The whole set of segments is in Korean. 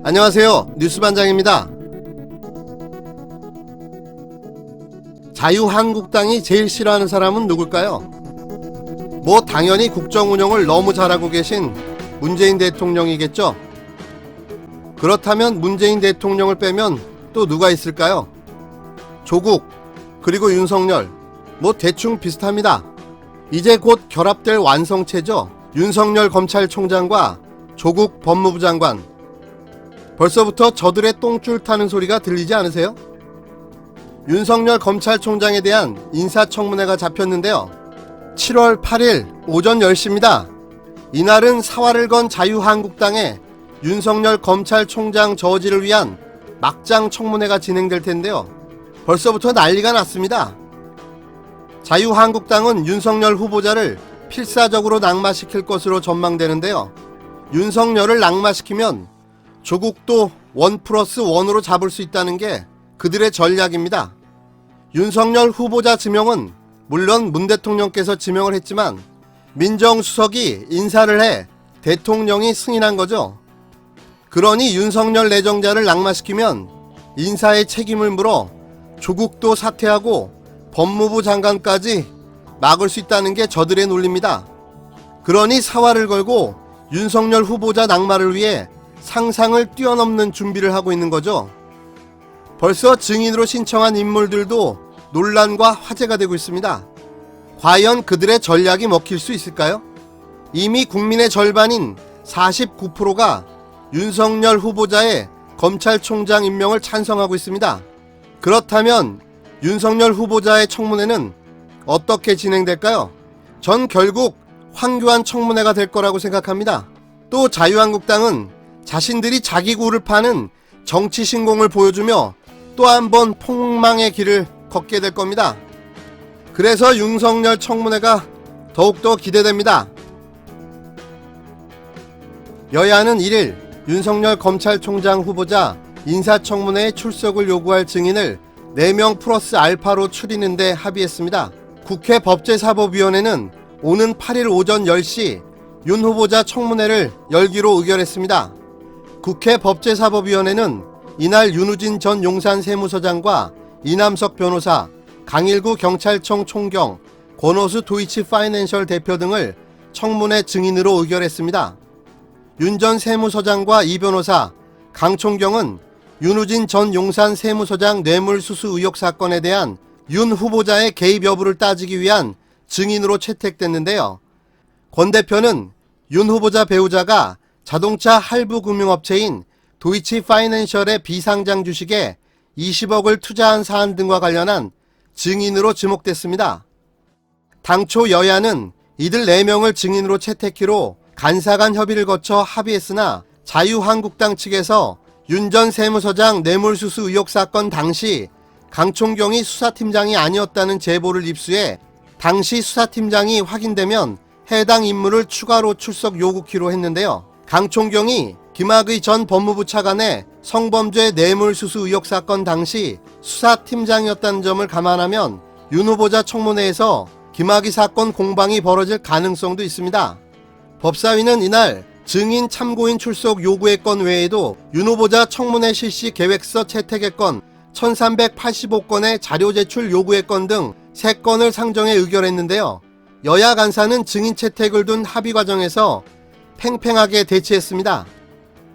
안녕하세요. 뉴스반장입니다. 자유한국당이 제일 싫어하는 사람은 누굴까요? 당연히 국정운영을 너무 잘하고 계신 문재인 대통령이겠죠? 그렇다면 문재인 대통령을 빼면 또 누가 있을까요? 조국, 그리고 윤석열, 대충 비슷합니다. 이제 곧 결합될 완성체죠. 윤석열 검찰총장과 조국 법무부 장관. 벌써부터 저들의 똥줄 타는 소리가 들리지 않으세요? 윤석열 검찰총장에 대한 인사청문회가 잡혔는데요. 7월 8일 오전 10시입니다. 이날은 사활을 건 자유한국당의 윤석열 검찰총장 저지를 위한 막장 청문회가 진행될 텐데요. 벌써부터 난리가 났습니다. 자유한국당은 윤석열 후보자를 필사적으로 낙마시킬 것으로 전망되는데요. 윤석열을 낙마시키면 조국도 1+1으로 잡을 수 있다는 게 그들의 전략입니다. 윤석열 후보자 지명은 물론 문 대통령께서 지명을 했지만 민정수석이 인사를 해 대통령이 승인한 거죠. 그러니 윤석열 내정자를 낙마시키면 인사의 책임을 물어 조국도 사퇴하고 법무부 장관까지 막을 수 있다는 게 저들의 논리입니다. 그러니 사활을 걸고 윤석열 후보자 낙마를 위해 상상을 뛰어넘는 준비를 하고 있는 거죠. 벌써 증인으로 신청한 인물들도 논란과 화제가 되고 있습니다. 과연 그들의 전략이 먹힐 수 있을까요? 이미 국민의 절반인 49%가 윤석열 후보자의 검찰총장 임명을 찬성하고 있습니다. 그렇다면 윤석열 후보자의 청문회는 어떻게 진행될까요? 전 결국 황교안 청문회가 될 거라고 생각합니다. 또 자유한국당은 자신들이 자기 구를 파는 정치 신공을 보여주며 또 한 번 폭망의 길을 걷게 될 겁니다. 그래서 윤석열 청문회가 더욱더 기대됩니다. 여야는 1일 윤석열 검찰총장 후보자 인사청문회에 출석을 요구할 증인을 4명 플러스 알파로 추리는 데 합의했습니다. 국회 법제사법위원회는 오는 8일 오전 10시 윤 후보자 청문회를 열기로 의결했습니다. 국회 법제사법위원회는 이날 윤우진 전 용산세무서장과 이남석 변호사, 강일구 경찰청 총경, 권오수 도이치파이낸셜 대표 등을 청문회 증인으로 의결했습니다. 윤 전 세무서장과 이 변호사, 강 총경은 윤우진 전 용산 세무서장 뇌물수수 의혹 사건에 대한 윤 후보자의 개입 여부를 따지기 위한 증인으로 채택됐는데요. 권 대표는 윤 후보자 배우자가 자동차 할부금융업체인 도이치파이낸셜의 비상장 주식에 20억을 투자한 사안 등과 관련한 증인으로 지목됐습니다. 당초 여야는 이들 4명을 증인으로 채택키로 간사간 협의를 거쳐 합의했으나 자유한국당 측에서 윤 전 세무서장 뇌물수수 의혹 사건 당시 강 총경이 수사팀장이 아니었다는 제보를 입수해 당시 수사팀장이 확인되면 해당 인물을 추가로 출석 요구키로 했는데요. 강 총경이 김학의 전 법무부 차관의 성범죄 뇌물수수 의혹 사건 당시 수사팀장이었다는 점을 감안하면 윤 후보자 청문회에서 김학의 사건 공방이 벌어질 가능성도 있습니다. 법사위는 이날 증인 참고인 출석 요구의 건 외에도 윤 후보자 청문회 실시 계획서 채택의 건, 1385건의 자료 제출 요구의 건 등 3건을 상정해 의결했는데요. 여야 간사는 증인 채택을 둔 합의 과정에서 팽팽하게 대치했습니다.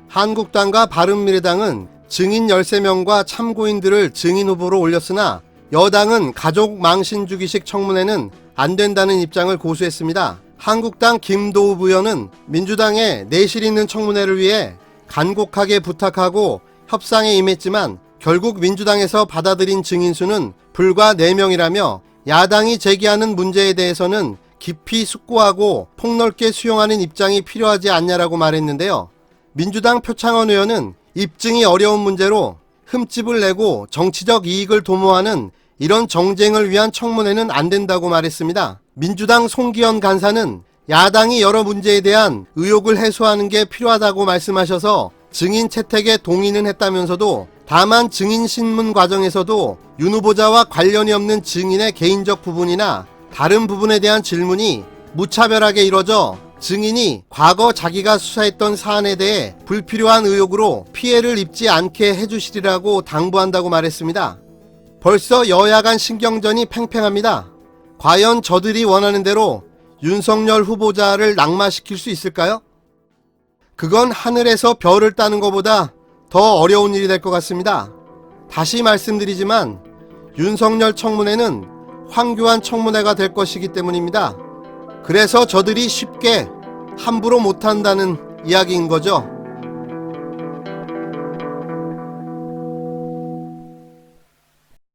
한국당과 바른미래당은 증인 13명과 참고인들을 증인 후보로 올렸으나 여당은 가족 망신주기식 청문회는 안 된다는 입장을 고수했습니다. 한국당 김도읍 의원은 민주당의 내실 있는 청문회를 위해 간곡하게 부탁하고 협상에 임했지만 결국 민주당에서 받아들인 증인 수는 불과 4명이라며 야당이 제기하는 문제에 대해서는 깊이 숙고하고 폭넓게 수용하는 입장이 필요하지 않냐라고 말했는데요. 민주당 표창원 의원은 입증이 어려운 문제로 흠집을 내고 정치적 이익을 도모하는 이런 정쟁을 위한 청문회는 안 된다고 말했습니다. 민주당 송기현 간사는 야당이 여러 문제에 대한 의혹을 해소하는 게 필요하다고 말씀하셔서 증인 채택에 동의는 했다면서도 다만 증인 신문 과정에서도 윤 후보자와 관련이 없는 증인의 개인적 부분이나 다른 부분에 대한 질문이 무차별하게 이뤄져 증인이 과거 자기가 수사했던 사안에 대해 불필요한 의혹으로 피해를 입지 않게 해주시리라고 당부한다고 말했습니다. 벌써 여야 간 신경전이 팽팽합니다. 과연 저들이 원하는 대로 윤석열 후보자를 낙마시킬 수 있을까요? 그건 하늘에서 별을 따는 것보다 더 어려운 일이 될 것 같습니다. 다시 말씀드리지만 윤석열 청문회는 황교안 청문회가 될 것이기 때문입니다. 그래서 저들이 쉽게 함부로 못한다는 이야기인 거죠.